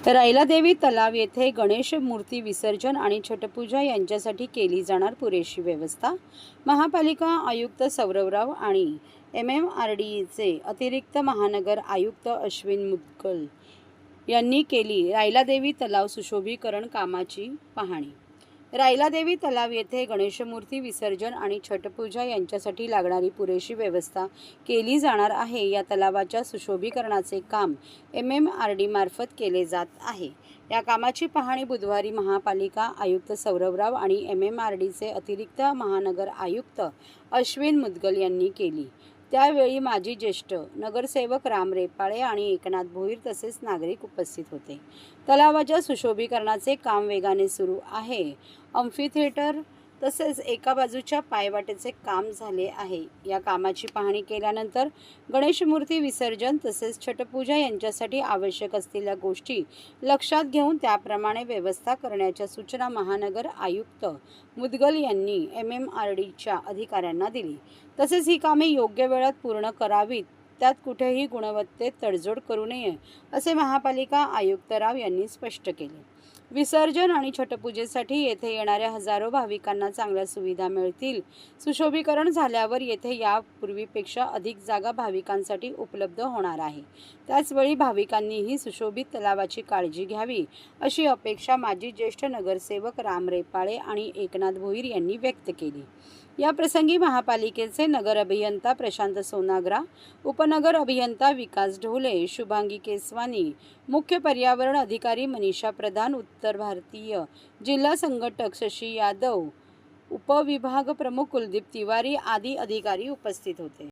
रायलादेवी तलाव येथे गणेश मूर्ती विसर्जन आणि छटपूजा यांच्यासाठी केली जाणार पुरेशी व्यवस्था। महापालिका आयुक्त सौरवराव आणि MMRDAचे अतिरिक्त महानगर आयुक्त अश्विन मुद्गल यांनी केली रायलादेवी तलाव सुशोभीकरण कामाची पाहणी। रायलादेवी तलाव येथे गणेशमूर्ती विसर्जन आणि छटपूजा यांच्यासाठी लागणारी पुरेशी व्यवस्था केली जाणार आहे। या तलावाच्या सुशोभीकरणाचे काम MMRD मार्फत केले जात आहे। या कामाची पाहणी बुधवारी महापालिका आयुक्त सौरवराव आणि MMRDचे अतिरिक्त महानगर आयुक्त अश्विन मुद्गल यांनी केली। त्यावेळी माजी ज्येष्ठ नगरसेवक राम रेपाळे आणि एकनाथ भोईर तसेच नागरिक उपस्थित होते। तलावाच्या सुशोभीकरणाचे काम वेगाने सुरू आहे। अम्फीथिएटर तसेच एका बाजूच्या पायवाटेचे काम झाले आहे। या कामाची पाहणी केल्यानंतर गणेश मूर्ती विसर्जन तसेच छटपूजा यांच्यासाठी आवश्यक असलेल्या गोष्टी लक्षात घेऊन त्याप्रमाणे व्यवस्था करण्याच्या सूचना महानगर आयुक्त मुद्गल यांनी MMRDच्या अधिकाऱ्यांना दिली। तसेच ही कामे योग्य वेळात पूर्ण करावीत, त्यात कुठेही गुणवत्तेत तडजोड करू नये असे महापालिका आयुक्त राव यांनी स्पष्ट केले। विसर्जन आणि छटपूजेसाठी येथे येणाऱ्या हजारो भाविकांना चांगल्या सुविधा मिळतील। सुशोभीकरण झाल्यावर येथे यापूर्वीपेक्षा अधिक जागा भाविकांसाठी उपलब्ध होणार आहे। त्याचवेळी भाविकांनीही सुशोभित तलावाची काळजी घ्यावी अशी अपेक्षा माजी ज्येष्ठ नगरसेवक राम रेपाळे आणि एकनाथ भोईर यांनी व्यक्त केली। या प्रसंगी महापालिकेचे नगर अभियंता प्रशांत सोनाग्रा, उपनगर अभियंता विकास ढोले, शुभांगी केसवानी, मुख्य पर्यावरण अधिकारी मनीषा प्रधान, उत्तर भारतीय जिल्हा संघटक शशी यादव, उपविभाग प्रमुख कुलदीप तिवारी आदी अधिकारी उपस्थित होते।